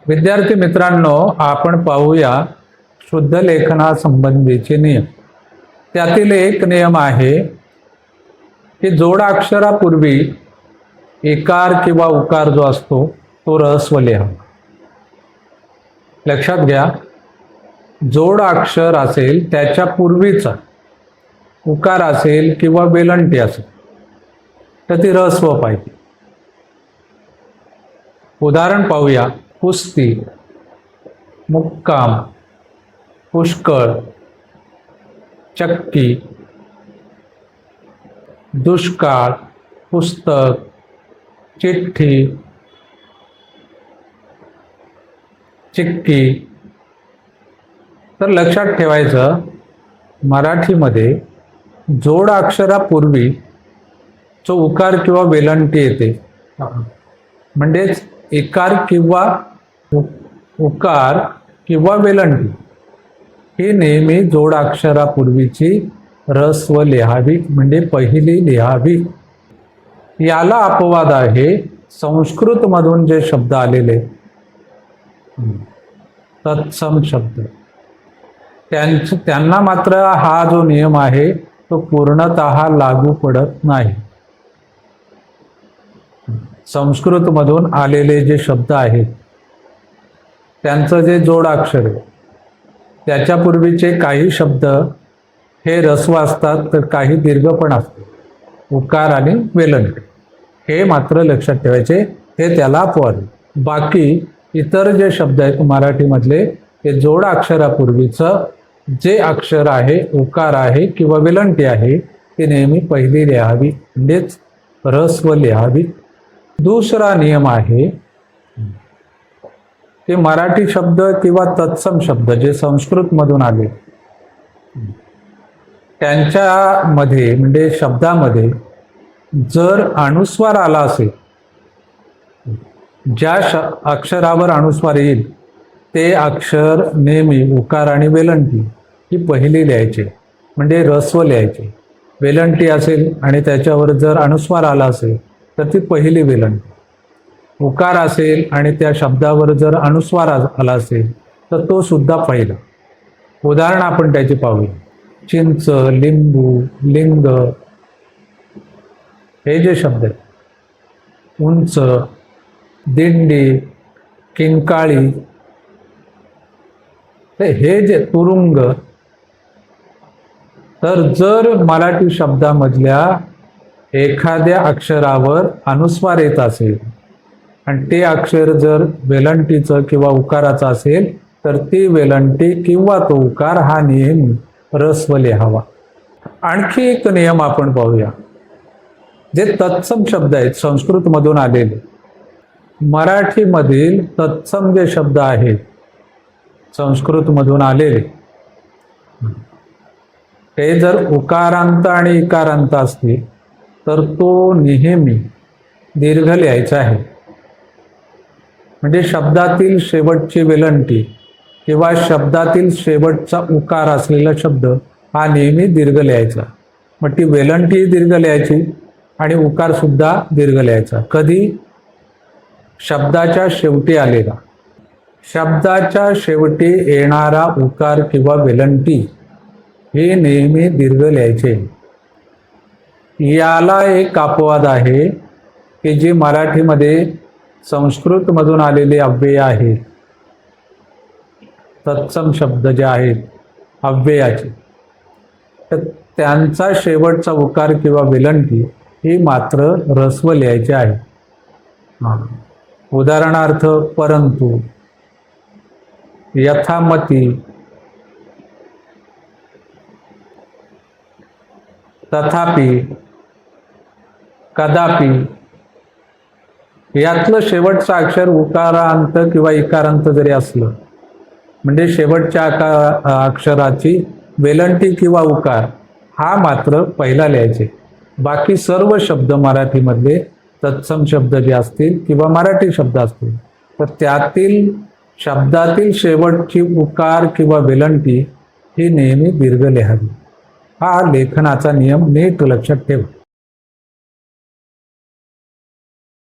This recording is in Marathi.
विद्यार्थी मित्रांनो, आपण पाहूया शुद्ध लेखनासंबंधीचे नियम. त्यातील एक नियम आहे की जोडाक्षरापूर्वी एकार किंवा उकार जो असतो तो ऱ्हस्व लिहावा. लक्षात घ्या, जोड अक्षर असेल त्याच्या पूर्वीचा उकार असेल किंवा वेलंटी असेल तर ती ऱ्हस्व पाहिजे. उदाहरण पाहूया. कुस्ती, मुक्काम, पुष्कळ, चक्की, दुष्काळ, पुस्तक, चिठ्ठी, चिक्की. तर लक्षात ठेवायचं, मराठीमध्ये जोड अक्षरापूर्वी जो उकार किंवा वेलंटी येते म्हणजेच एकार किंवा उकार किंवा वेलंटी ही नेहमी जोड अक्षरापूर्वीची ऱ्हस्व लिहावी, म्हणजे पहिली लिहावी. याला अपवाद आहे संस्कृत मधून जे शब्द आलेले तत्सम शब्द, त्यांना मात्र हा जो नियम आहे तो पूर्णतः लागू पडत नाही. संस्कृत मधून आलेले जे शब्द आहेत त्यांचं जे जोड अक्षर आहे त्याच्यापूर्वीचे काही शब्द हे ऱ्हस्व असतात तर काही दीर्घ पण असतात, उकार आणि वेलंटी. हे मात्र लक्षात ठेवायचे, हे त्याला अपवाद. बाकी इतर जे शब्द आहेत मराठीमधले ते जोड अक्षरापूर्वीचं जे अक्षर आहे, उकार आहे किंवा वेलंटी आहे ती नेहमी पहिली लिहावी, म्हणजेच ऱ्हस्व लिहावी. दुसरा नियम आहे की मराठी शब्द किंवा तत्सम शब्द जे संस्कृत मधून आले त्यांच्यामध्ये म्हणजे शब्दामध्ये जर अनुस्वार आला असेल, ज्या अक्षरावर अनुस्वार येईल ते अक्षर नेहमी उकार आणि वेलंटी ही पहिली लिहायचे, म्हणजे ऱ्हस्व लिहायचे. वेलंटी असेल आणि त्याच्यावर जर अनुस्वार आला असेल तर ती पहिली वेलंटी. उकार असेल आणि त्या शब्दावर जर अनुस्वार आला असेल तर तो सुद्धा पहिला. उदाहरण आपण त्याची पाहूया. चिंच, लिंबू, लिंग हे जे शब्द आहेत, उंच, दिंडी, किंकाळी, हे जे तुरुंग, तर जर मराठी शब्दामधल्या एखाद्या अक्षरावर अनुस्वार येत असेल आणि ते अक्षर जर वेलंटीचं किंवा उकाराचं असेल तर ती वेलंटी किंवा तो उकार हा नेहमी ऱ्हस्व लिहावा. आणखी एक नियम आपण पाहूया. जे तत्सम शब्द आहेत संस्कृत मधून आलेले, मराठीमधील तत्सम जे शब्द आहेत संस्कृत मधून आलेले ते जर उकारांत आणि इकारांत असतील तर तो नेहमी दीर्घ लिहायचा आहे. म्हणजे शब्दातील शेवटची वेलंटी किंवा शब्दातील शेवटचा उकार असलेला शब्द हा नेहमी दीर्घ लिहायचा. मग ती वेलंटी दीर्घ लिहायची आणि उकार सुद्धा दीर्घ लिहायचा. कधी? शब्दाच्या शेवटी आलेला, शब्दाच्या शेवटी येणारा उकार किंवा वेलंटी हे नेहमी दीर्घ लिहायचे. याला एक अपवाद आहे की जी मराठीमध्ये संस्कृत मधून आलेले अव्यय आहेत, तत्सम शब्द जे आहेत अव्ययाचे, तर त्यांचा शेवटचा उकार किंवा वेलंटी ही मात्र ऱ्हस्व लिहायचे आहे. उदाहरणार्थ परंतु, यथामती, तथापि, कदापि. यातलं शेवटचं अक्षर उकारांत किंवा इकारांत जरी असलं म्हणजे शेवटच्या अक्षराची वेलंटी किंवा उकार हा मात्र पहिला लिहायचे. बाकी सर्व शब्द मराठीमधले तत्सम शब्द जे असतील किंवा मराठी शब्द असतील तर त्यातील शब्दातील शेवटची उकार किंवा वेलंटी ही नेहमी दीर्घ लिहावी. हा लेखनाचा नियम नीट लक्षात ठेवा.